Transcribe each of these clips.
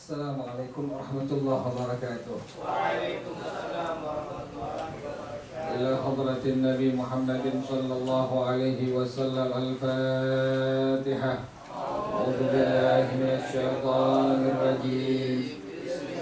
Assalamualaikum warahmatullahi wabarakatuh. Waalaikumsalam warahmatullahi wabarakatuh. Ila hadratin Nabi Muhammadin sallallahu alaihi wasallam. Al-Fatihah. A'udzu billahi minasy syaithanir rajim.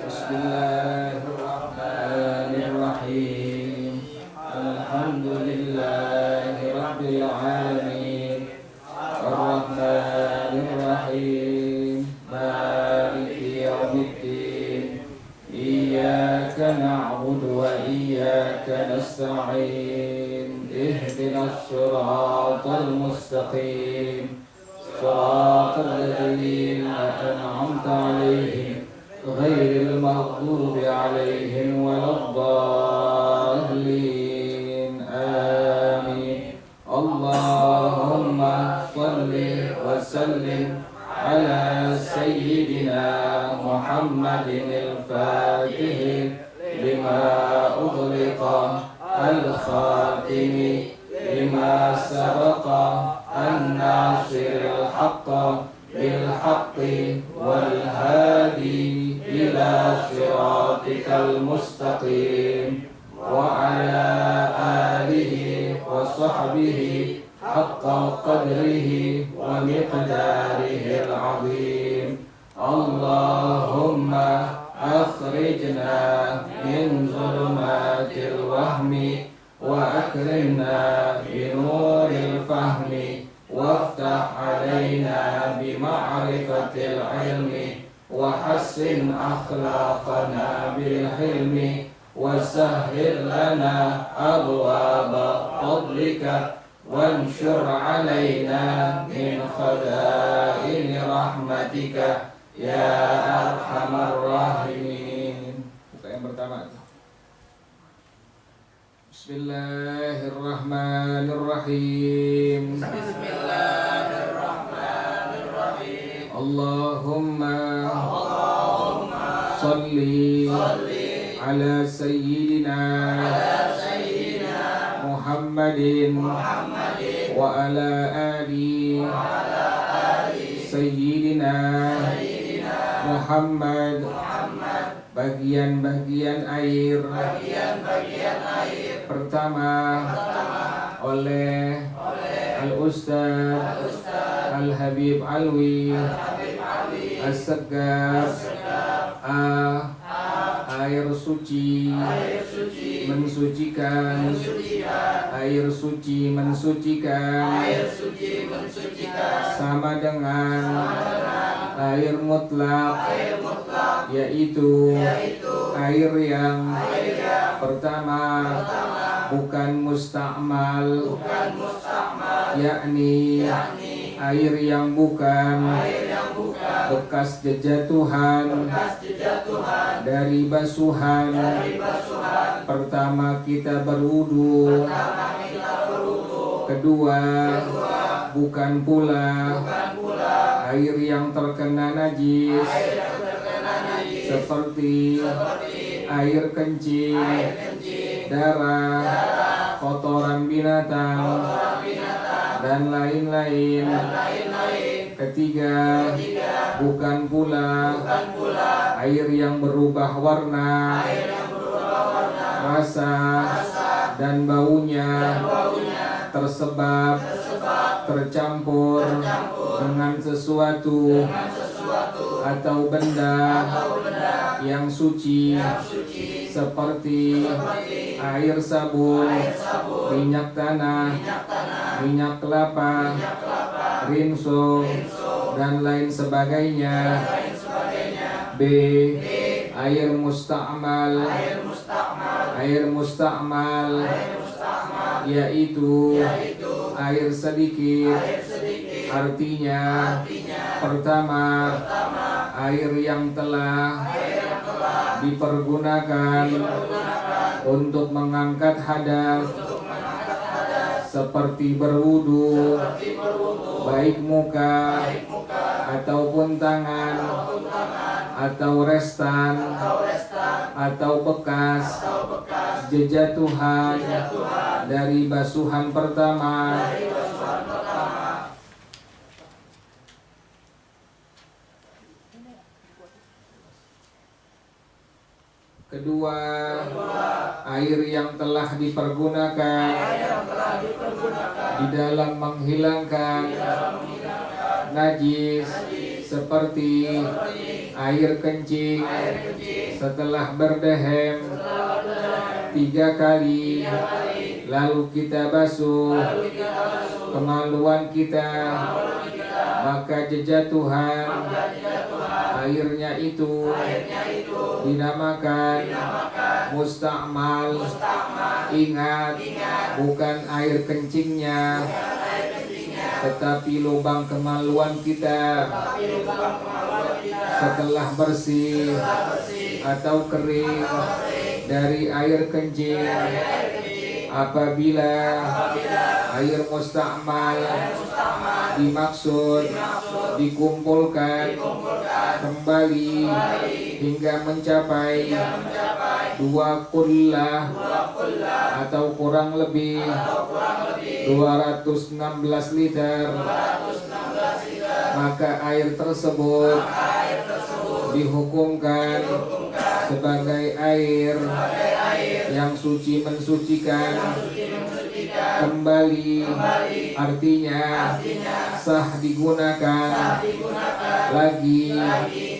Bismillahirrahmanirrahim. Alhamdulillahi rabbil alamin. Ar-Rahmanir Rahim. Maliki yaumiddin. Iyyaka na'budu wa iyyaka nasta'in. Ihdinas siratal mustaqim. Siratal ladzina an'amta 'alaihim ghairil maghdubi 'alaihim waladdallin. Amin. Allahumma shalli wa sallim ala sayyidina Muhammadin al-Fatih lima ughliqa al-khatimi lima sabaqa an-nasiril haqqa bil haqqi wal hadi ila siratikal mustaqim wa ala alihi wa sahbihi haqqa qadrihi wa miqdarihi al-azim. Allahumma akhrijna min zulumatil wahmi wa akrimna bi nuril fahmi waftah alaina bi ma'rifatil ilmi wa hassin akhlaqana bil hilmi wa sahhil lana abwaaba fadlika wansur alaina min khadaini rahmatika ya arhamar rahimin. Buka yang pertama. Bismillahirrahmanirrahim. Bismillahirrahmanirrahim. Allahumma salli ala sayyidina Muhammadin wa ala ali sayyidina Muhammad. Bagian-bagian air pertama oleh Al-Ustaz Al-Habib Alwi As-Segaf air suci mensucikan, air suci mensucikan, sama dengan air mutlak, yaitu air yang pertama bukan musta'mal, yakni air yang bukan bekas jejatuhan dari basuhan. Pertama kita berwudu, kedua bukan pula air yang terkena najis seperti air kencing, darah, kotoran binatang dan lain-lain. Ketiga, bukan pula air yang berubah warna, rasa dan baunya tersebab tercampur dengan sesuatu atau benda yang suci seperti air sabun, minyak tanah, minyak kelapa, rinso dan lain sebagainya. B. Air musta'mal. Air musta'mal yaitu air sedikit. Artinya pertama air yang telah dipergunakan untuk mengangkat hadas seperti berwudu, baik muka ataupun tangan atau restan atau bekas jejatuhan dari basuhan pertama. Kedua, air yang telah dipergunakan di dalam menghilangkan najis seperti air kencing setelah berdehem 3 kali, lalu kita basuh kemaluan kita, maka jejatuhan airnya itu dinamakan musta'mal. Ingat, bukan air kencingnya, tetapi lubang kemaluan kita setelah bersih atau kering dari air kencing. Apabila air musta'mal dimaksud dikumpulkan kembali hingga mencapai 2 kullah atau kurang lebih 216 liter, maka air tersebut dihukumkan sebagai air yang suci mensucikan kembali, artinya sah digunakan lagi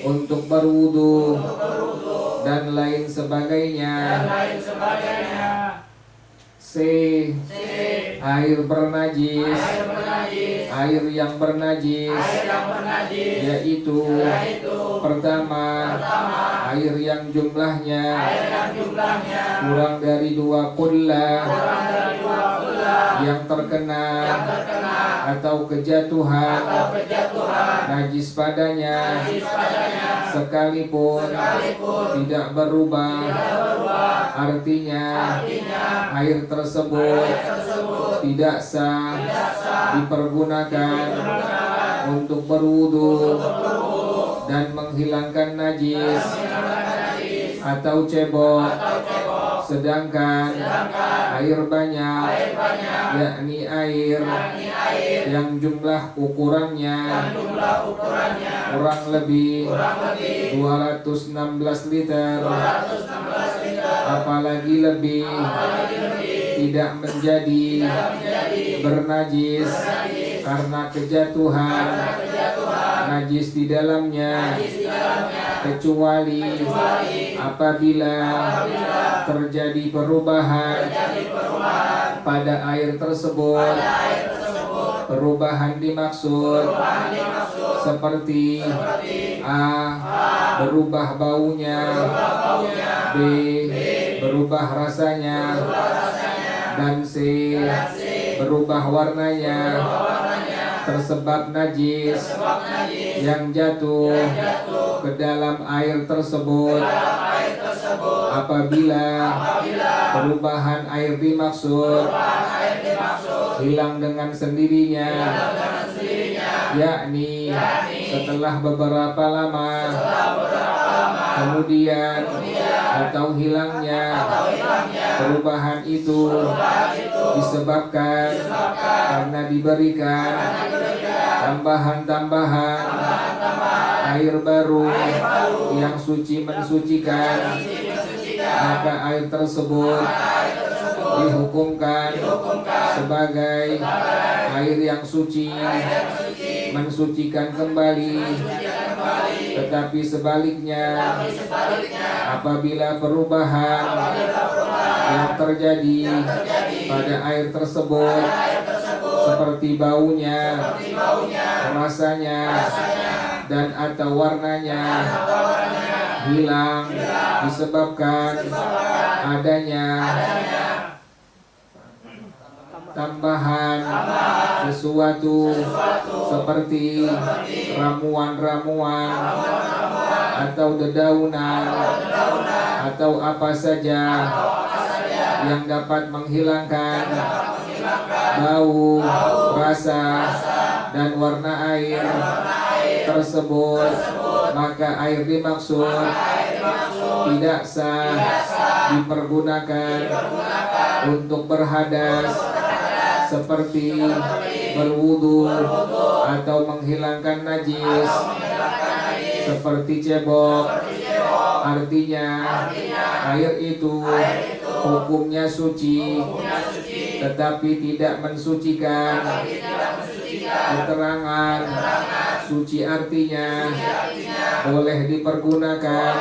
untuk berwudu dan lain sebagainya. C. Air bernajis. Air yang bernajis yaitu pertama, air yang jumlahnya kurang dari 2 kullah yang terkena atau kejatuhan najis padanya sekalipun tidak berubah, artinya air tersebut tidak sah dipergunakan untuk berwudu dan menghilangkan najis atau cebok. Sedangkan air banyak, yakni air yang jumlah ukurannya kurang lebih 216 liter, apalagi lebih, tidak menjadi bernajis karena kejatuhan najis di dalamnya, kecuali apabila terjadi perubahan pada air tersebut. Perubahan dimaksud seperti A. berubah baunya, B. berubah rasanya, dan C. berubah warnanya, tersebab najis yang jatuh ke dalam air tersebut. Apabila perubahan air dimaksud hilang dengan sendirinya, yakni setelah beberapa lama kemudian atau hilangnya perubahan itu disebabkan karena diberikan tambahan-tambahan air baru yang suci mensucikan, maka air tersebut dihukumkan sebagai air yang suci mensucikan kembali. Tetapi sebaliknya, apabila perubahan yang terjadi pada air tersebut seperti baunya, rasanya, dan atau warnanya hilang disebabkan adanya tambahan sesuatu seperti ramuan-ramuan atau dedaunan atau apa saja yang dapat menghilangkan bau, rasa, dan warna air tersebut, maka air dimaksud tidak sah dipergunakan untuk berhadas seperti berwudu atau menghilangkan najis seperti cebok Artinya air itu hukumnya suci, tetapi tidak mensucikan. Keterangan suci artinya boleh dipergunakan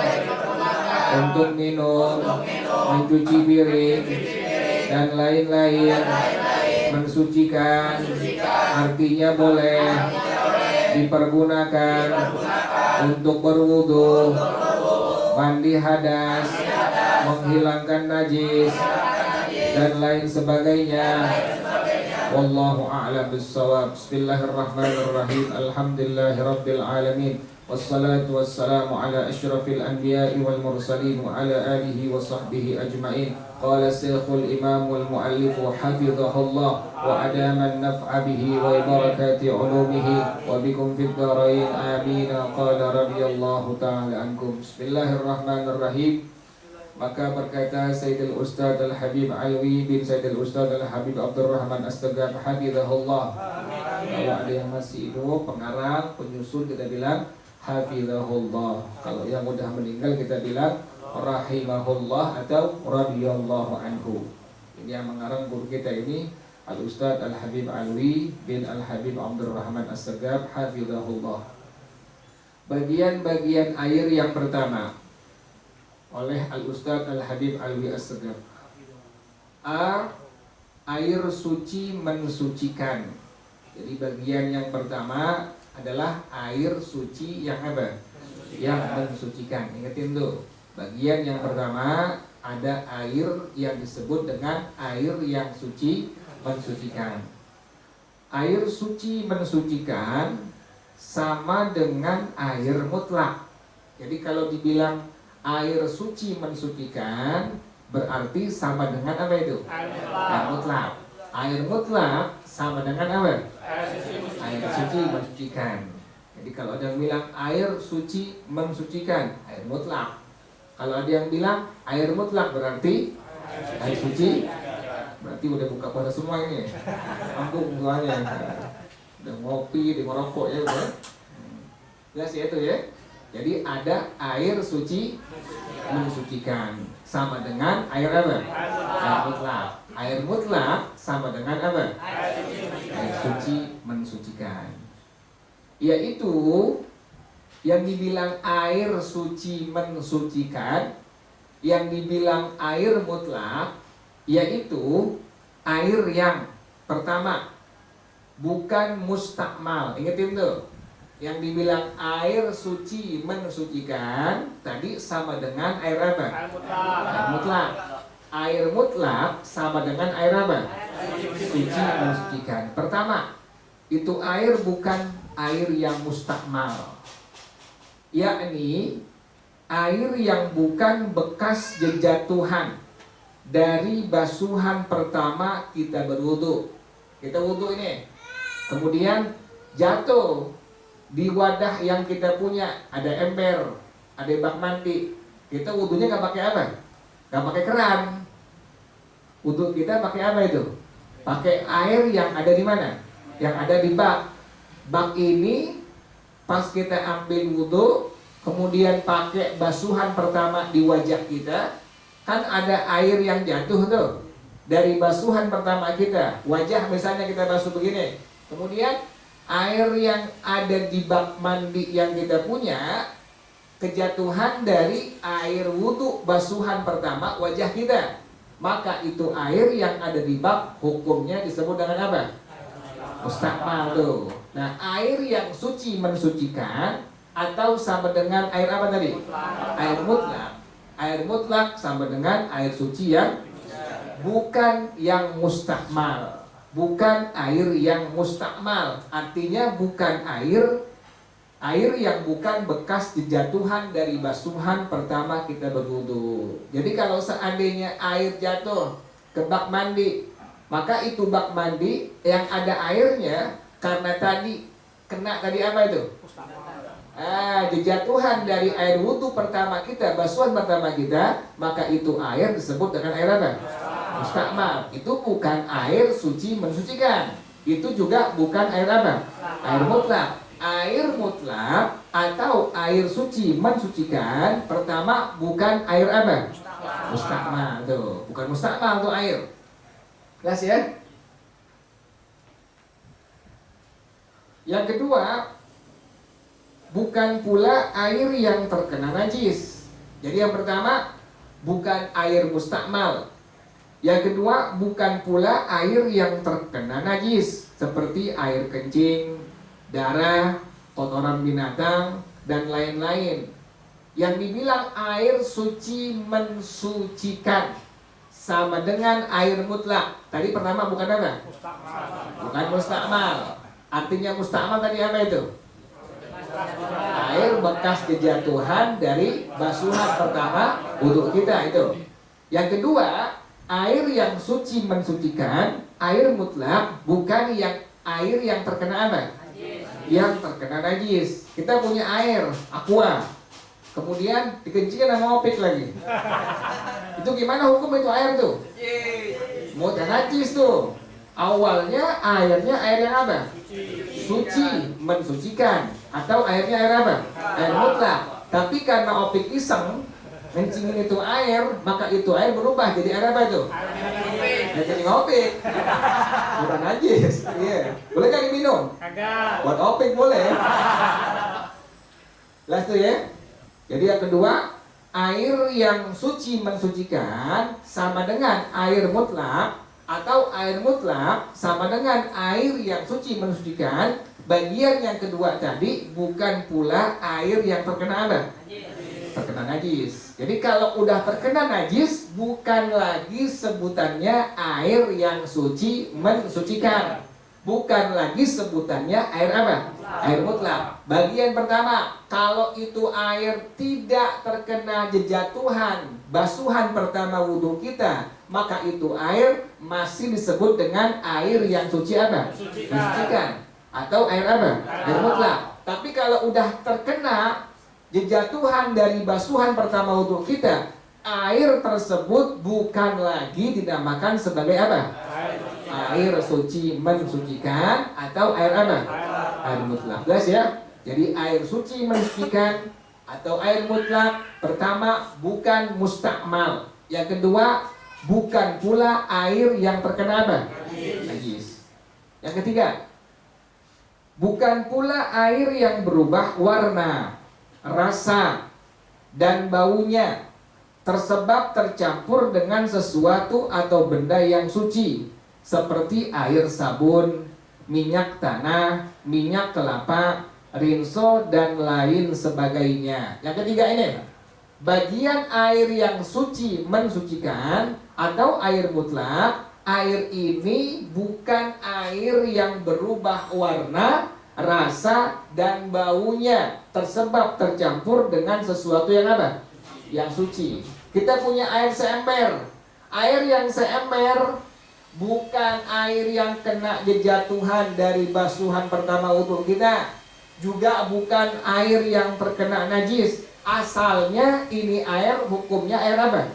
untuk minum, mencuci piring, dan lain-lain. Mensucikan artinya boleh dipergunakan untuk berwudu, mandi hadas, menghilangkan najis, dan lain sebagainya. Wallahu a'lam bissawab. Bismillahirrahmanirrahim. Alhamdulillahirabbil alamin. Wassalatu wassalamu ala asyrafil anbiya'i wal mursalin wa ala alihi wa sahbihi ajma'in. Qala Syekhul Imam wal Muallif hafizahullah wa adama an-naf'a bihi wa barakati ulumihi wa bikum fid dharain amin. Qala radhiyallahu ta'ala ankum. Bismillahirrahmanirrahim. Maka berkata Sayyidul Ustaz Al-Habib Alwi bin Sayyidul Ustaz Al-Habib Abdurrahman Astagaf hafizahullah. Kalau ada yang masih hidup, pengarang, penyusun, kita bilang hafizahullah. Kalau yang sudah meninggal kita bilang rahimahullah atau radhiyallahu anhu. Ini yang mengarang guru kita ini Al-Ustaz Al-Habib Alwi bin Al-Habib Abdurrahman Astagaf hafizahullah. Bagian-bagian air yang pertama oleh Al-Ustaz Al-Habib Alwi As-Sagaf. A. Air suci mensucikan. Jadi bagian yang pertama adalah air suci yang apa? Yang mensucikan. Ingetin tuh. Bagian yang pertama ada air yang disebut dengan air yang suci mensucikan. Air suci mensucikan sama dengan air mutlak. Jadi kalau dibilang air suci mensucikan berarti sama dengan apa itu? Air mutlak. Air mutlak sama dengan apa? Air suci mensucikan. Jadi kalau ada yang bilang air suci mensucikan, air mutlak. Kalau ada yang bilang air mutlak berarti air suci, berarti udah buka puasa semua ini. Ampun semuanya. Udah ngopi, udah ngerokok ya udah. Jelas ya itu ya. Jadi ada air suci mensucikan sama dengan air apa? Air mutlak. Air mutlak sama dengan apa? Air suci mensucikan. Yaitu yang dibilang air suci mensucikan, yang dibilang air mutlak, yaitu air yang pertama bukan mustakmal. Ingetin tuh. Yang dibilang air suci mensucikan tadi sama dengan air apa? Air mutlak. Air mutlak sama dengan air apa? Suci mensucikan. Pertama, itu air bukan air yang mustakmal, yakni air yang bukan bekas jejatuhan dari basuhan pertama kita berwudu. Kita wudu ini, kemudian jatuh di wadah yang kita punya, ada ember, ada bak mandi. Kita wudunya nggak pakai apa? Nggak pakai keran. Wudu kita pakai apa itu? Pakai air yang ada di mana? Yang ada di bak. Bak ini pas kita ambil wudu, kemudian pakai basuhan pertama di wajah kita, kan ada air yang jatuh tuh dari basuhan pertama kita. Wajah misalnya kita basuh begini, kemudian air yang ada di bak mandi yang kita punya kejatuhan dari air wudhu basuhan pertama wajah kita, maka itu air yang ada di bak hukumnya disebut dengan apa? Mustakmal tuh. Nah, air yang suci mensucikan atau sama dengan air apa tadi? Air mutlak. Air mutlak sama dengan air suci yang bukan yang mustakmal. Bukan air yang mustakmal, artinya bukan air yang bukan bekas jejatuhan dari basuhan pertama kita berwudu. Jadi kalau seandainya air jatuh ke bak mandi, maka itu bak mandi yang ada airnya karena tadi kena tadi apa itu? Jejatuhan dari air wudu pertama kita, basuhan pertama kita, maka itu air disebut dengan air apa? Mustakmal. Itu bukan air suci mensucikan. Itu juga bukan air apa? Air mutlak. air mutlak atau air suci mensucikan, pertama bukan air apa? Mustakmal tuh, bukan mustakmal tuh air. Jelas ya? Yang kedua, bukan pula air yang terkena najis. Jadi yang pertama, bukan air mustakmal. Yang kedua, bukan pula air yang terkena najis, seperti air kencing, darah, kotoran binatang, dan lain-lain. Yang dibilang air suci mensucikan sama dengan air mutlak. Tadi pertama bukan apa? Bukan mustakmal. Artinya mustakmal tadi apa itu? Air bekas kejatuhan dari basuhan pertama wudhu kita itu. Yang kedua, air yang suci mensucikan, air mutlak, bukan air yang terkena apa? Yang terkena najis. Kita punya air aqua, kemudian dikencingkan sama opik lagi. Itu gimana hukum itu air tuh? Mau najis tuh. Awalnya airnya air yang apa? Suci, mensucikan. Atau airnya air apa? Air mutlak. Tapi karena opik iseng ngencingin itu air, maka itu air berubah jadi air apa itu? Air kencing opik. Bukan najis. Iya. Boleh kan diminum? Kagak. Buat opik boleh. Jelas tuh ya. Jadi yang kedua, air yang suci mensucikan sama dengan air mutlak, atau air mutlak sama dengan air yang suci mensucikan. Bagian yang kedua tadi bukan pula air yang terkena apa? Terkena najis. Jadi kalau udah terkena najis, bukan lagi sebutannya air yang suci mensucikan. Bukan lagi sebutannya air apa? Air mutlak. Bagian pertama, kalau itu air tidak terkena jejatuhan basuhan pertama wudhu kita, maka itu air masih disebut dengan air yang suci apa? Mensucikan. Atau air apa? Air mutlak. Tapi kalau udah terkena jejatuhan dari basuhan pertama wudhu kita, air tersebut bukan lagi dinamakan sebagai apa? Air suci mensucikan atau air apa? Air mutlak. Jelas ya? Jadi air suci mensucikan atau air mutlak, pertama bukan mustakmal. Yang kedua, bukan pula air yang terkena apa? Najis. Yang ketiga, bukan pula air yang berubah warna, rasa, dan baunya tersebab tercampur dengan sesuatu atau benda yang suci, seperti air sabun, minyak tanah, minyak kelapa, rinso, dan lain sebagainya. Yang ketiga ini, bagian air yang suci mensucikan atau air mutlak. Air ini bukan air yang berubah warna, rasa, dan baunya tersebab tercampur dengan sesuatu yang apa? Yang suci. Kita punya air seember. Air yang seember bukan air yang kena jejatuhan dari basuhan pertama wudhu kita, juga bukan air yang terkena najis. Asalnya ini air hukumnya air apa?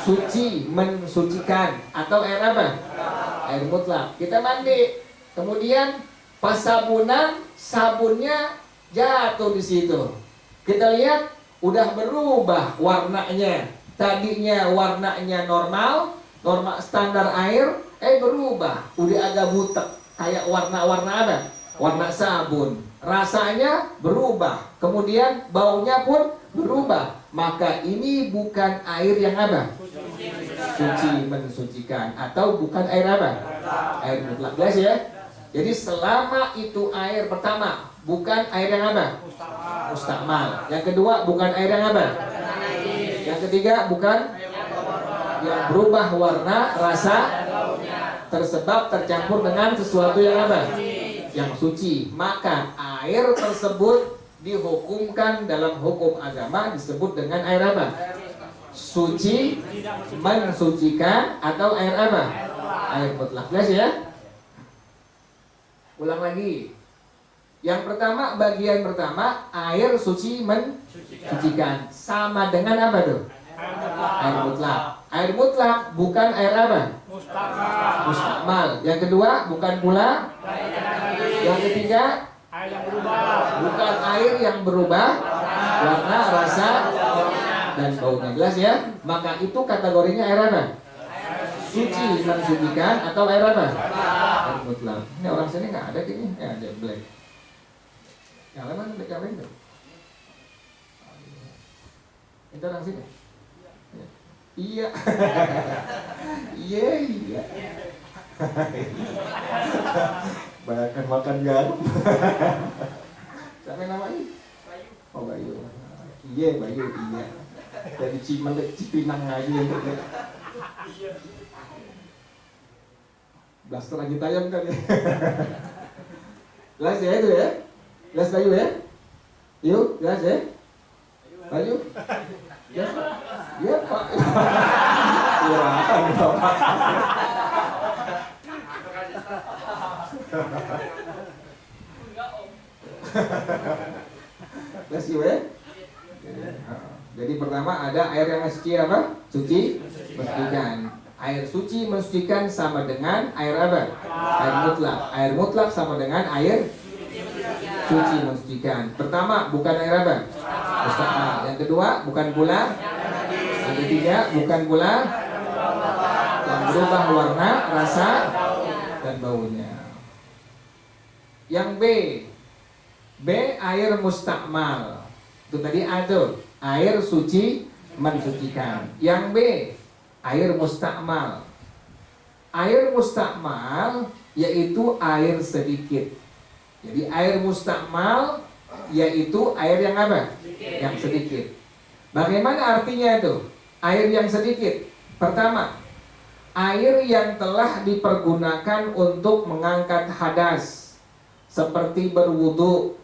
Suci mensucikan atau air apa? Air mutlak. Kita mandi, kemudian pas sabunan, sabunnya jatuh di situ. Kita lihat udah berubah warnanya. Tadinya warnanya normal standar air, berubah, udah agak butek, kayak warna-warna apa? Warna sabun. Rasanya berubah, kemudian baunya pun berubah. Maka ini bukan air yang apa? Suci mensucikan atau bukan air apa? Air mutlak. Jelas ya? Jadi selama itu air pertama bukan air yang apa? Mustakmal. Yang kedua bukan air yang apa? Yang ketiga bukan yang berubah warna, rasa, tersebab tercampur dengan sesuatu yang apa? Yang suci. Maka air tersebut dihukumkan dalam hukum agama disebut dengan air apa? Suci mensucikan atau air apa? Air mutlak. Jelas ya? Ulang lagi. Yang pertama, bagian pertama, air suci mensucikan. Sama dengan apa tuh? Air mutlak. Air mutlak bukan air apa? Mustakmal. Yang kedua bukan pula. Yang ketiga Air yang berubah. Bukan air yang berubah warna, rasa, dan baunya. Jelas ya? Maka itu kategorinya air apa? Suci, mensucikan, atau air apa? Air mutlak. Ini orang sini nggak ada kayaknya. Ada black. Yang lain mana black yang lain tuh? Itu orang sini. Iya. Iya. Banyakan makan garam. Siapa namanya? Bayu. Oh Bayu. Iya Bayu, iya. Dari Cipinang aja itu. Blaster lagi tayang kan ya. Jelas ya itu ya? Jelas Bayu ya? Yuk, jelas ya? Bayu? Ya, ya Pak. Silakan Bapak. Bless you ya. Jadi pertama ada air yang suci apa? Suci, mensucikan. Air suci mensucikan sama dengan air apa? Air mutlak. Air mutlak sama dengan air suci mensucikan. Pertama bukan air apa? Mustaqmal. Yang kedua bukan pula. Yang ketiga bukan pula yang berubah warna, rasa, dan baunya. Yang B air mustakmal. Itu tadi ada air suci mensucikan. Yang B air mustakmal. Air mustakmal yaitu air sedikit. Jadi air mustakmal yaitu air yang apa? Yang sedikit. Bagaimana artinya itu? Air yang sedikit. Pertama, air yang telah dipergunakan untuk mengangkat hadas, seperti berwudu,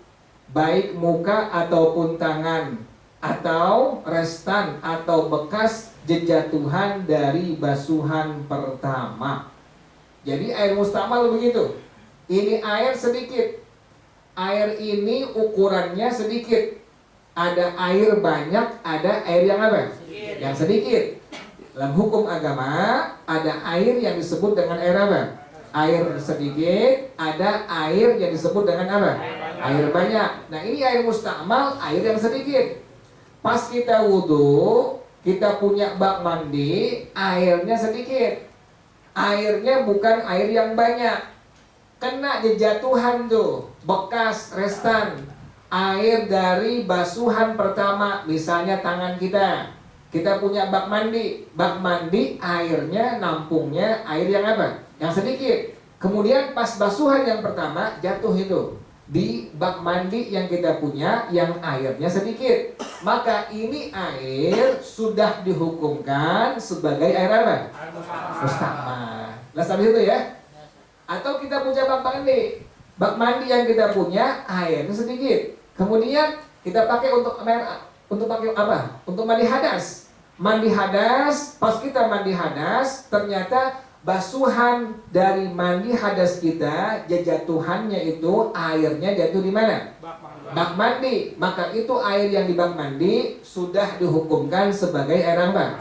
baik muka ataupun tangan, atau restan atau bekas jejatuhan dari basuhan pertama. Jadi air mustakmal begitu. Ini air sedikit. Air ini ukurannya sedikit. Ada air banyak, ada air yang apa? Yang sedikit. Dalam hukum agama ada air yang disebut dengan air apa? Air sedikit, ada air yang disebut dengan apa? Air banyak. Nah ini air mustakmal, air yang sedikit. Pas kita wudhu, kita punya bak mandi, airnya sedikit. Airnya bukan air yang banyak. Kena jejatuhan tuh, bekas, restan, air dari basuhan pertama, misalnya tangan kita. Kita punya bak mandi airnya, nampungnya air yang apa? Yang sedikit. Kemudian pas basuhan yang pertama jatuh itu di bak mandi yang kita punya yang airnya sedikit. Maka ini air sudah dihukumkan sebagai air apa? Mustakmal. Nah sampai itu ya. Atau kita punya bak mandi. Bak mandi yang kita punya airnya sedikit. Kemudian kita pakai untuk pakai apa? Untuk mandi hadas. Mandi hadas, pas kita mandi hadas, ternyata basuhan dari mandi hadas kita, jejatuhannya itu airnya jatuh di mana? Bak mandi. Maka itu air yang di bak mandi sudah dihukumkan sebagai air apa?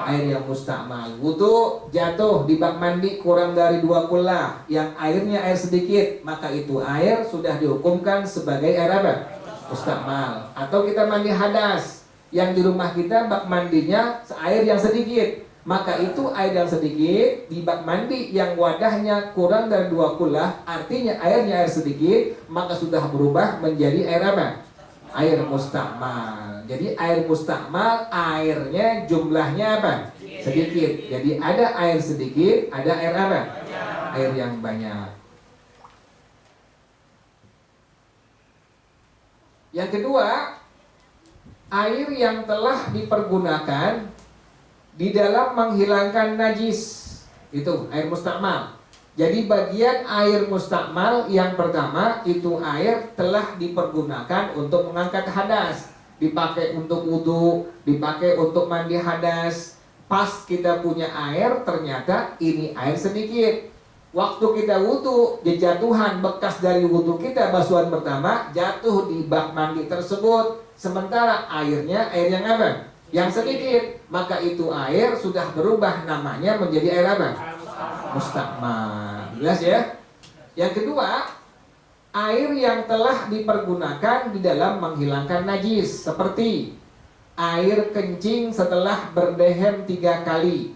Air yang mustakmal. Wudu jatuh di bak mandi kurang dari 2 kullah, yang airnya air sedikit, maka itu air sudah dihukumkan sebagai air apa? Mustakmal. Atau kita mandi hadas, yang di rumah kita bak mandinya air yang sedikit, maka itu air yang sedikit di bak mandi yang wadahnya kurang dari 2 kullah, artinya airnya air sedikit, maka sudah berubah menjadi air apa? Air mustakmal. Jadi air mustakmal airnya jumlahnya apa? Sedikit. Jadi ada air sedikit, ada air apa? Air yang banyak. Yang kedua, air yang telah dipergunakan di dalam menghilangkan najis. Itu air mustakmal. Jadi bagian air mustakmal yang pertama itu air telah dipergunakan untuk mengangkat hadas, dipakai untuk wudu, dipakai untuk mandi hadas. Pas kita punya air, ternyata ini air sedikit. Waktu kita wudu, jejatuhan bekas dari wudu kita basuhan pertama jatuh di bak mandi tersebut. Sementara airnya air yang apa? Yang sedikit. Maka itu air sudah berubah namanya menjadi air apa? Mustakmal. Jelas ya? Yang kedua, air yang telah dipergunakan di dalam menghilangkan najis, seperti air kencing setelah berdehem 3 kali,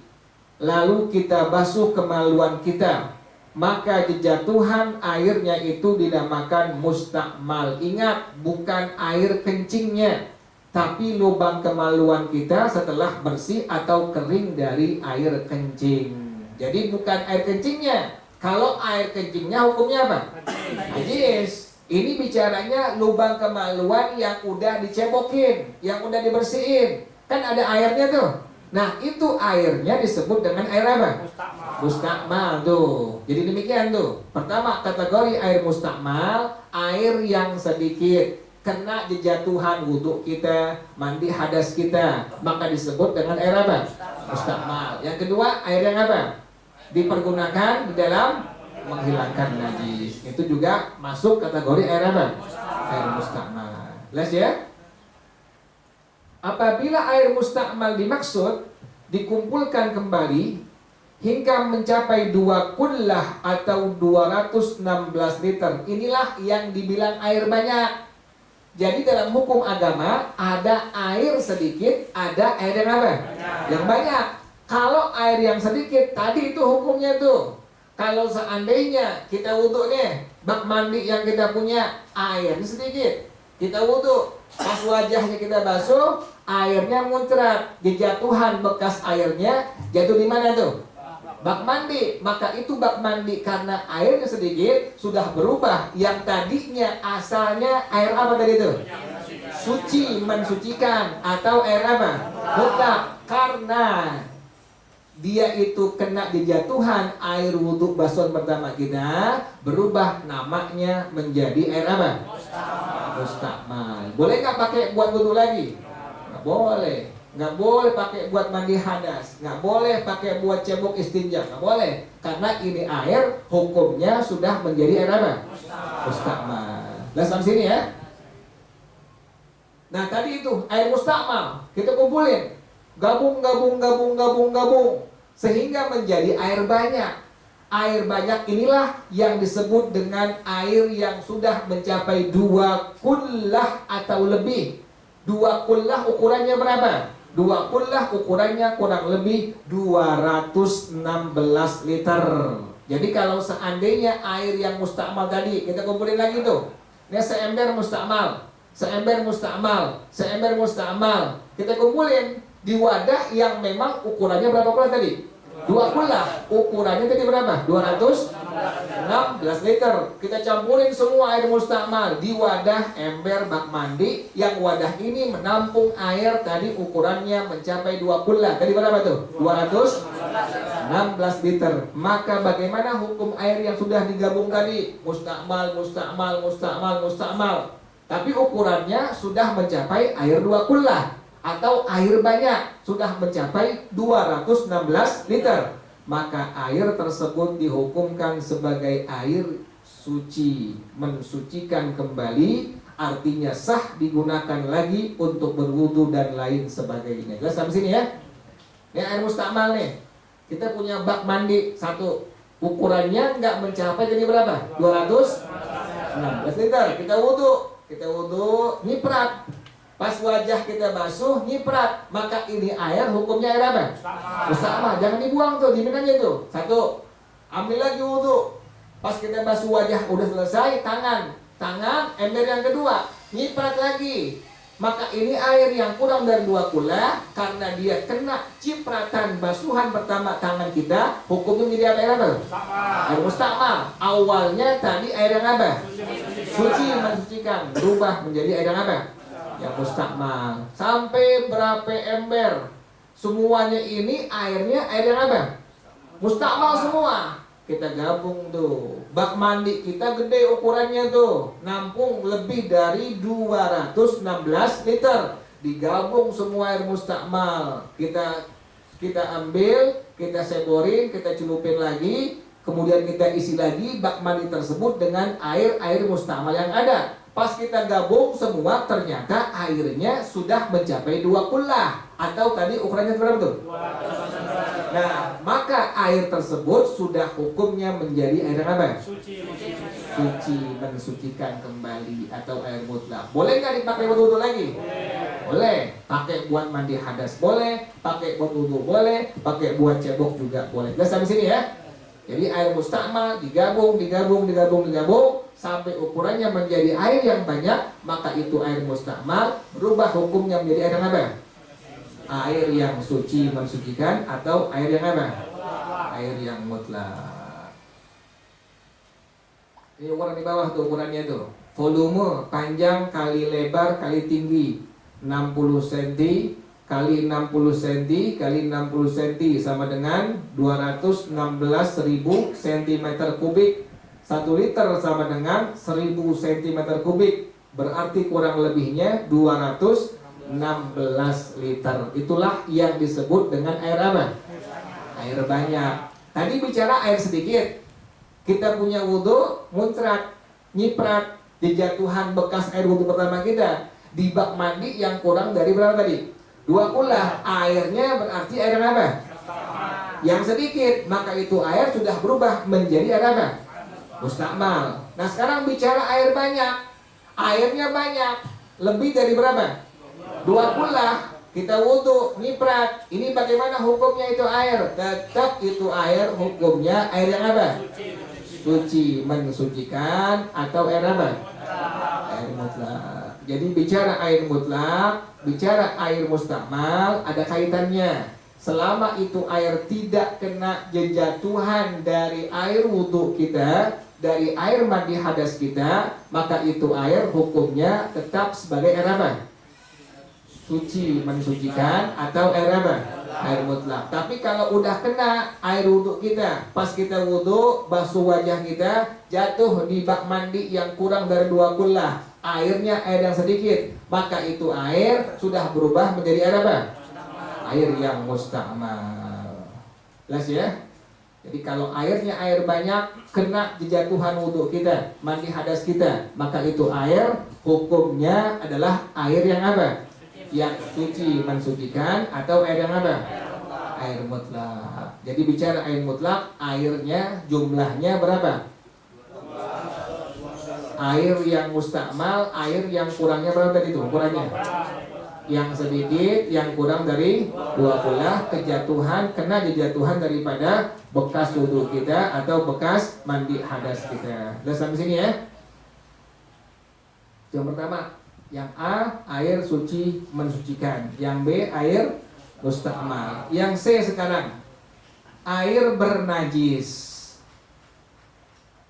lalu kita basuh kemaluan kita, maka jejatuhan airnya itu dinamakan mustakmal. Ingat, bukan air kencingnya, tapi lubang kemaluan kita setelah bersih atau kering dari air kencing. Jadi bukan air kencingnya. Kalau air kencingnya hukumnya apa? Najis. Ini bicaranya lubang kemaluan yang udah dicebokin, yang udah dibersihin. Kan ada airnya tuh. Nah, itu airnya disebut dengan air apa? Mustakmal tuh. Jadi demikian tuh. Pertama, kategori air mustakmal, air yang sedikit kena jejatuhan wudhu kita, mandi hadas kita, maka disebut dengan air apa? Mustakmal. Yang kedua, air yang apa? Dipergunakan di dalam menghilangkan najis. Itu juga masuk kategori air apa? Air mustakmal. Jelas ya? Apabila air mustakmal dimaksud dikumpulkan kembali hingga mencapai 2 kullah atau 216 liter, inilah yang dibilang air banyak. Jadi dalam hukum agama ada air sedikit, ada air yang apa? Yang banyak. Kalau air yang sedikit, tadi itu hukumnya tuh. Kalau seandainya kita wudhu nih, bak mandi yang kita punya airnya sedikit, kita wudhu, pas wajahnya kita basuh, airnya muncrat, jejatuhan bekas airnya jatuh di mana tuh? Bak mandi. Maka itu bak mandi karena airnya sedikit sudah berubah. Yang tadinya asalnya air apa tadi itu? Suci, mensucikan, atau air apa? Mutlak. Karena dia itu kena jejatuhan air wudhu basuhan pertama kita, berubah namanya menjadi air apa? Mustakmal. Boleh nggak pakai buat wudhu lagi? Nggak boleh. Nggak boleh pakai buat mandi hadas, nggak boleh pakai buat cebok istinja, nggak boleh. Karena ini air hukumnya sudah menjadi air apa? Mustakmal. Lihat sampai sini ya. Nah tadi itu air mustakmal kita kumpulin, gabung sehingga menjadi air banyak. Air banyak inilah yang disebut dengan air yang sudah mencapai 2 kullah atau lebih. 2 kullah ukurannya berapa? 2 kullah ukurannya kurang lebih 216 liter. Jadi kalau seandainya air yang mustakmal tadi kita kumpulin lagi tuh, ini seember mustakmal, seember mustakmal, seember mustakmal, kita kumpulin di wadah yang memang ukurannya berapa kullah tadi? 2 kullah, ukurannya tadi berapa? 216 liter. Kita campurin semua air mustakmal di wadah ember bak mandi, yang wadah ini menampung air tadi ukurannya mencapai 2 kullah. Tadi berapa tuh? 216 liter. Maka bagaimana hukum air yang sudah digabung tadi? Mustakmal, mustakmal, mustakmal, mustakmal. Tapi ukurannya sudah mencapai air 2 kullah atau air banyak, sudah mencapai 216 liter, maka air tersebut dihukumkan sebagai air suci, mensucikan kembali, artinya sah digunakan lagi untuk berwudu dan lain sebagainya. Jelas sampai sini ya? Ini air mustakmal nih. Kita punya bak mandi satu, ukurannya nggak mencapai jadi berapa? 216 liter. Kita wudu, nyiprat. Pas wajah kita basuh, nyiprat, maka ini air hukumnya air apa? Mustakmal. Jangan dibuang tuh, diminum aja tuh. Satu, ambil lagi wudhu. Pas kita basuh wajah udah selesai, tangan, ember yang kedua, nyiprat lagi. Maka ini air yang kurang dari 2 kullah, karena dia kena cipratan basuhan pertama tangan kita, hukumnya menjadi air apa? Air mustakmal. Awalnya tadi air yang apa? Suci, mensucikan, berubah menjadi air yang apa? Yang mustakmal. Sampai berapa ember, semuanya ini airnya air yang apa? Mustakmal semua. Kita gabung tuh. Bak mandi kita gede ukurannya tuh, nampung lebih dari 216 liter. Digabung semua air mustakmal. Kita ambil, kita seborin, kita celupin lagi, kemudian kita isi lagi bak mandi tersebut dengan air mustakmal yang ada. Pas kita gabung semua, ternyata airnya sudah mencapai 2 kullah, atau tadi ukurannya berapa tuh? Nah, maka air tersebut sudah hukumnya menjadi air yang apa? Suci. Suci, mensucikan kembali, atau air mutlak. Boleh nggak dipakai buat wudhu lagi? Boleh. Pakai buat mandi hadas boleh, pakai buat wudhu boleh, pakai buat cebok juga boleh. Jelas sampai sini ya? Jadi air mustakmal digabung sampai ukurannya menjadi air yang banyak, maka itu air mustakmal berubah hukumnya menjadi air yang apa? Air yang suci, mensucikan, atau air yang apa? Air yang mutlak. Ini ukuran di bawah tuh, ukurannya tuh. Volume panjang kali lebar kali tinggi 60 cm kali 60 cm kali 60 cm sama dengan 216.000 cm kubik. 1 liter sama dengan 1000 cm kubik. Berarti kurang lebihnya 216 liter. Itulah yang disebut dengan air apa? Air banyak. Tadi bicara air sedikit. Kita punya wudhu, muncrat, nyiprat, dijatuhan bekas air wudhu pertama kita di bak mandi yang kurang dari berapa tadi? 2 kulah. Airnya berarti air yang apa? Yang sedikit. Maka itu air sudah berubah menjadi air apa? Mustakmal. Nah sekarang bicara air banyak. Airnya banyak. Lebih dari berapa? 2 kulah. Kita wudhu, nyiprat. Ini bagaimana hukumnya itu air? Tetap itu air hukumnya air yang apa? Suci, mensucikan, atau air apa? Air mutlak. Jadi bicara air mutlak, bicara air mustakmal, ada kaitannya. Selama itu air tidak kena jejatuhan dari air wudhu kita, dari air mandi hadas kita, maka itu air hukumnya tetap sebagai air apa? Suci, mensucikan, atau air apa? Air mutlak. Tapi kalau udah kena air wudhu kita, pas kita wudhu, basuh wajah kita, jatuh di bak mandi yang kurang dari 2 kulah, airnya air yang sedikit, maka itu air sudah berubah menjadi air apa? Air yang mustakmal. Jelas ya? Jadi kalau airnya air banyak, kena jejatuhan wudhu kita, mandi hadas kita, maka itu air hukumnya adalah air yang apa? Yang suci, mensucikan, atau air yang apa? Air mutlak. Jadi bicara air mutlak, airnya jumlahnya berapa? Air yang mustakmal, air yang kurangnya berapa tadi itu ukurannya? Yang sedikit, yang kurang dari 2 kulah, kejatuhan, kena jejatuhan daripada bekas wudhu kita atau bekas mandi hadas kita. Udah sampai sini ya? Yang pertama, yang A, air suci mensucikan. Yang B, air mustakmal. Yang C sekarang, air bernajis.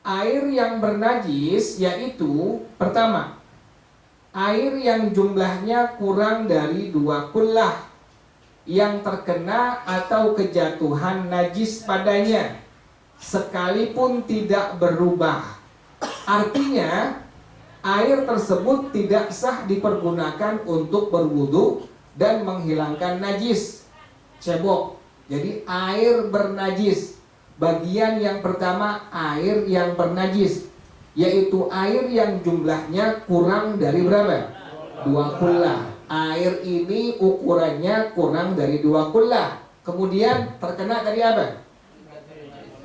Air yang bernajis yaitu, pertama, air yang jumlahnya kurang dari 2 kulah, yang terkena atau kejatuhan najis padanya, sekalipun tidak berubah. Artinya, air tersebut tidak sah dipergunakan untuk berwudu dan menghilangkan najis. Cebok. Jadi air bernajis. Bagian yang pertama, air yang bernajis, yaitu air yang jumlahnya kurang dari berapa? 2 kulah. Air ini ukurannya kurang dari 2 kulah. Kemudian terkena tadi apa?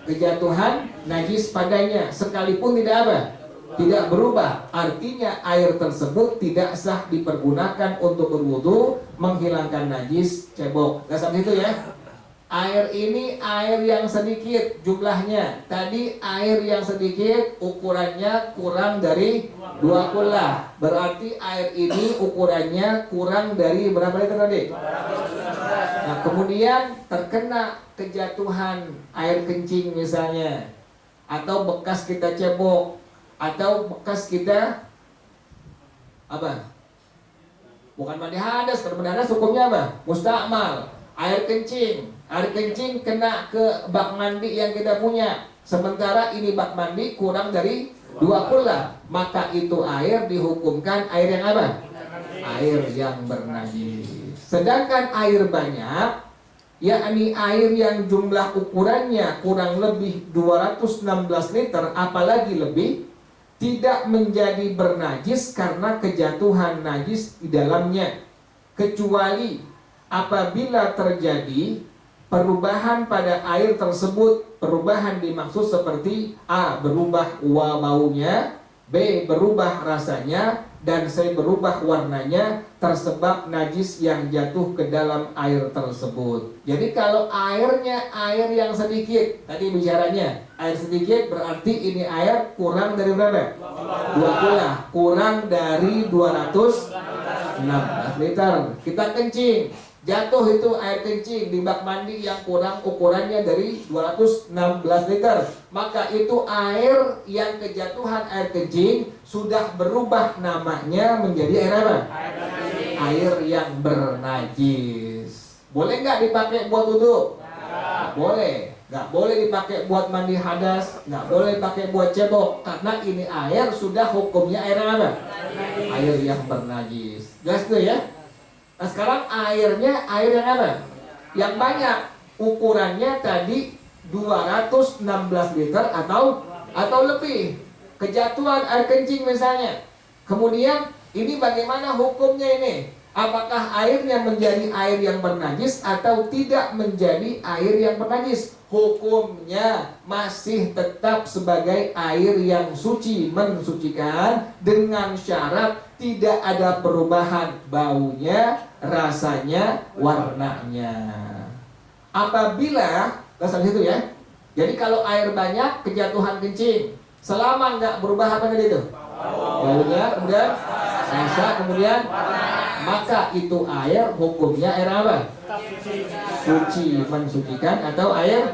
Kejatuhan najis padanya, sekalipun tidak apa? Tidak berubah. Artinya air tersebut tidak sah dipergunakan untuk berwudu, menghilangkan najis, cebok. Nah sampai itu ya. Air ini air yang sedikit jumlahnya. Tadi air yang sedikit ukurannya kurang dari 2 kulah. Berarti air ini ukurannya kurang dari berapa liter tadi? Nah kemudian terkena kejatuhan air kencing misalnya, atau bekas kita cebok, atau bekas kita apa? Bukan mandi hadas. Kalau mandi hadas hukumnya apa? Mustakmal. Air kencing kena ke bak mandi yang kita punya, sementara ini bak mandi kurang dari 2 kulah, maka itu air dihukumkan air yang apa? Air yang bernajis. Sedangkan air banyak, yakni air yang jumlah ukurannya kurang lebih 216 liter, apalagi lebih, tidak menjadi bernajis karena kejatuhan najis di dalamnya, kecuali apabila terjadi perubahan pada air tersebut, perubahan dimaksud seperti A. berubah baunya, B. berubah rasanya, dan C. berubah warnanya tersebab najis yang jatuh ke dalam air tersebut. Jadi kalau airnya air yang sedikit, tadi bicaranya air sedikit berarti ini air kurang dari berapa? 2 kula, kurang dari 216 liter. Kita kencing, jatuh itu air kencing di bak mandi yang kurang ukurannya dari 216 liter. Maka itu air yang kejatuhan air kencing sudah berubah namanya menjadi air apa? Air yang bernajis. Boleh nggak dipakai buat wudhu? Nggak boleh. Nggak boleh dipakai buat mandi hadas, nggak boleh dipakai buat cebok, karena ini air sudah hukumnya air apa? Air yang bernajis. Jelas tuh ya? Nah sekarang airnya air yang apa? Yang banyak. Ukurannya tadi 216 liter atau lebih. Kejatuhan air kencing misalnya. Kemudian ini bagaimana hukumnya ini? Apakah airnya menjadi air yang bernajis atau tidak menjadi air yang bernajis? Hukumnya masih tetap sebagai air yang suci, mensucikan, dengan syarat tidak ada perubahan baunya, rasanya, warnanya. Apabila, dasar situ ya. Jadi kalau air banyak, kejatuhan kencing, selama nggak berubah apa tadi itu? Baunya, kemudian rasa, kemudian maka itu air hukumnya air apa? Suci, mensucikan, atau air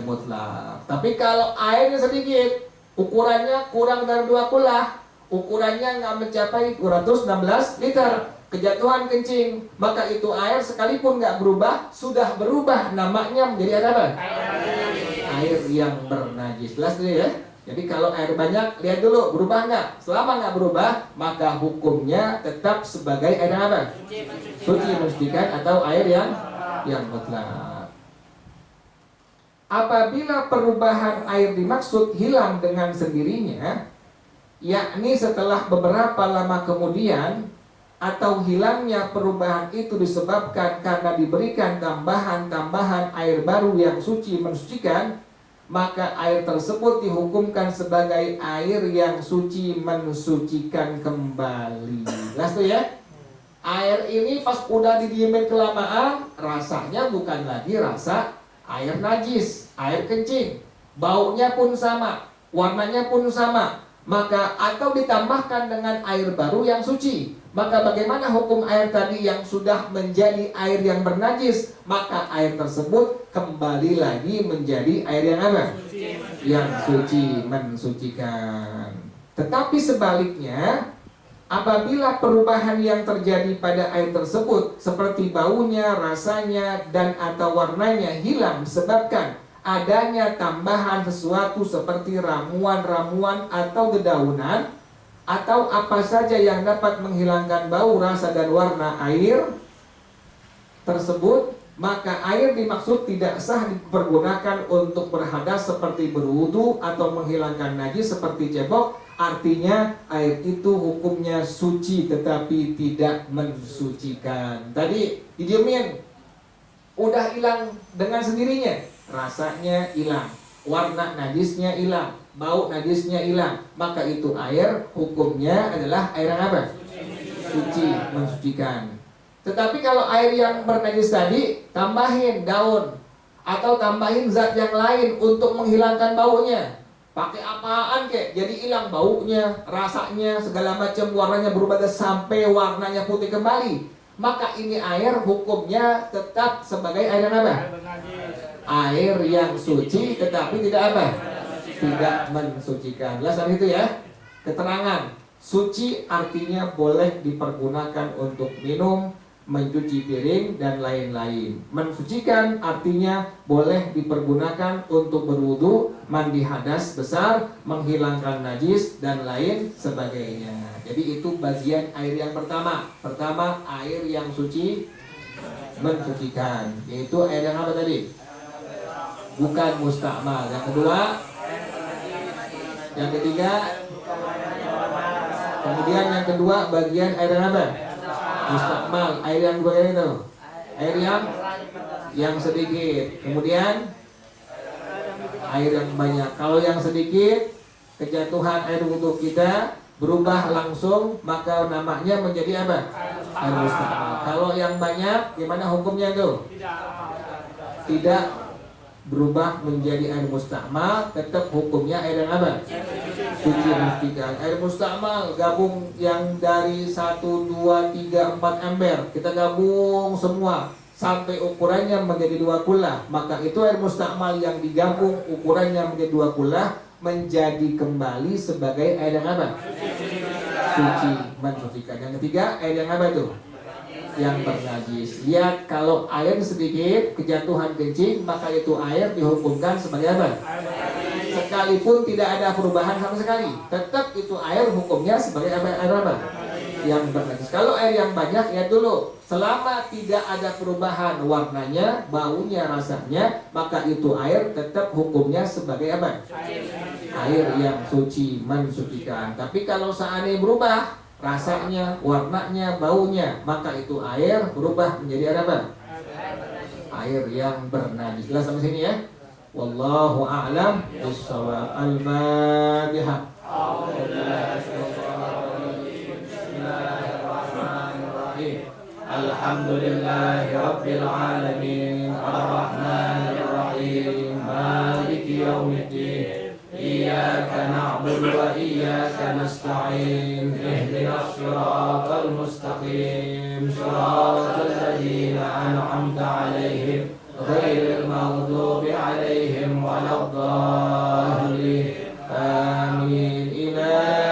mutlak. Tapi kalau airnya sedikit, ukurannya kurang dari 2 kula, ukurannya nggak mencapai 216 liter, kejatuhan kencing, maka itu air sekalipun nggak berubah, sudah berubah namanya menjadi air apa? Air yang bernajis. Jelas dulu ya. Jadi kalau air banyak, lihat dulu berubah nggak. Selama nggak berubah, maka hukumnya tetap sebagai air apa? Suci, mensucikan, atau air yang mutlak. Apabila perubahan air dimaksud hilang dengan sendirinya, yakni setelah beberapa lama kemudian, atau hilangnya perubahan itu disebabkan karena diberikan tambahan air baru yang suci mensucikan, maka air tersebut dihukumkan sebagai air yang suci mensucikan kembali. Jelas tuh ya? Air ini pas udah didiemin kelamaan, rasanya bukan lagi rasa air najis, air kencing. Baunya pun sama, warnanya pun sama. Maka atau ditambahkan dengan air baru yang suci. Maka bagaimana hukum air tadi yang sudah menjadi air yang bernajis? Maka air tersebut kembali lagi menjadi air yang apa? Yang suci, mensucikan. Tetapi sebaliknya, apabila perubahan yang terjadi pada air tersebut seperti baunya, rasanya, dan atau warnanya hilang disebabkan adanya tambahan sesuatu seperti ramuan-ramuan atau dedaunan atau apa saja yang dapat menghilangkan bau, rasa, dan warna air tersebut, maka air dimaksud tidak sah dipergunakan untuk berhadas seperti berwudu atau menghilangkan najis seperti cebok. Artinya air itu hukumnya suci tetapi tidak mensucikan. Tadi didiemin, udah hilang dengan sendirinya, rasanya hilang, warna najisnya hilang, bau najisnya hilang, maka itu air hukumnya adalah air yang apa? Suci, mensucikan. Tetapi kalau air yang bernajis tadi tambahin daun atau tambahin zat yang lain untuk menghilangkan baunya, pakai apaan kek? Jadi hilang baunya, rasanya, segala macam, warnanya berubah sampai warnanya putih kembali, maka ini air hukumnya tetap sebagai air yang apa? Air yang suci tetapi tidak apa? Tidak mensucikan. Jelas itu ya. Keterangan suci artinya boleh dipergunakan untuk minum, mencuci piring, dan lain-lain. Mensucikan artinya boleh dipergunakan untuk berwudu, mandi hadas besar, menghilangkan najis, dan lain sebagainya. Jadi itu bagian air yang pertama. Pertama, air yang suci mensucikan, yaitu air yang apa tadi? Bukan mustakmal. Yang kedua, yang ketiga, kemudian yang kedua bagian air yang apa? Mustakmal. Air yang kedua itu air yang yang sedikit. Kemudian air yang banyak. Kalau yang sedikit, kejatuhan air wudhu kita berubah langsung, maka namanya menjadi apa? Air musta'mal. Kalau yang banyak, gimana hukumnya itu? Tidak berubah menjadi air musta'mal, tetap hukumnya air yang apa? Suci mestikan. Air musta'mal gabung yang dari 1, 2, 3, 4 ember, kita gabung semua sampai ukurannya menjadi 2 kulah, maka itu air musta'mal yang digabung ukurannya menjadi 2 kulah menjadi kembali sebagai air yang apa? Suci mensucikan. Yang ketiga, air yang apa tuh? Yang bernajis. Lihat, kalau air sedikit kejatuhan kencing, maka itu air dihukumkan sebagai apa? Sekalipun tidak ada perubahan sama sekali, tetap itu air hukumnya sebagai air apa? Yang bernajis. Kalau air yang banyak, ya dulu, selama tidak ada perubahan warnanya, baunya, rasanya, maka itu air tetap hukumnya sebagai apa? Air yang suci mensucikan. Tapi kalau seandainya berubah rasanya, warnanya, baunya, maka itu air berubah menjadi air apa? Air yang bernajis. Jelas sampai sini ya? Wallahu a'lam bishawab. Al-Fatihah. Alhamdulillahi Rabbil Alamin, Ar-Rahmanir Rahim, Maliki Yawmiddin, Iyyaka na'budu wa iyyaka nasta'in, Ihdinas siratal mustaqim, siratal ladzina an'amta 'alaihim, ghairil maghdubi 'alaihim waladdallin. Amin. Ilahi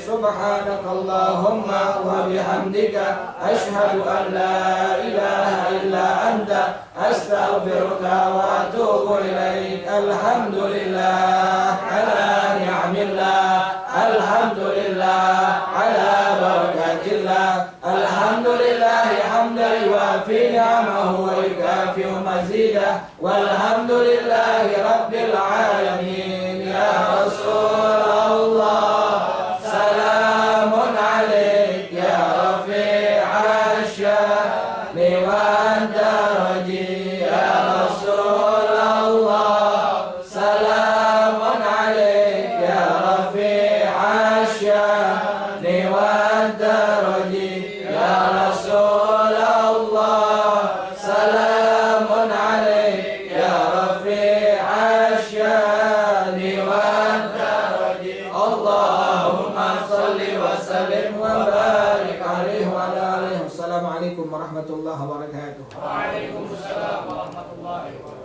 subhanakallahumma wa bihamdika asyhadu an la ilaha illa anta astaghfiruka wa atubu ilaik. Alhamdulillah ala ni'amillah, alhamdulillah ala barakatillah, alhamdulillah hamdan yuwafi ni'amahu wa yukafi'u mazidah, walhamdulillahi rabbil alamin. Ya Rasulullah, salamun alaik ya rafi'al sya'ni wad daraji. Ya Rasulullah, salamun alaik ya rafi'al sya'ni wad daraji. Ya Rasulullah, salamun alaik ya rafi'al sya'ni wad daraji. Allahumma salli wa sallim wa barik alaihi wa ala alihi. Wassalamualaikum warahmatullahi wabarakatuh. Waalaikumsalam warahmatullahi wabarakatuh.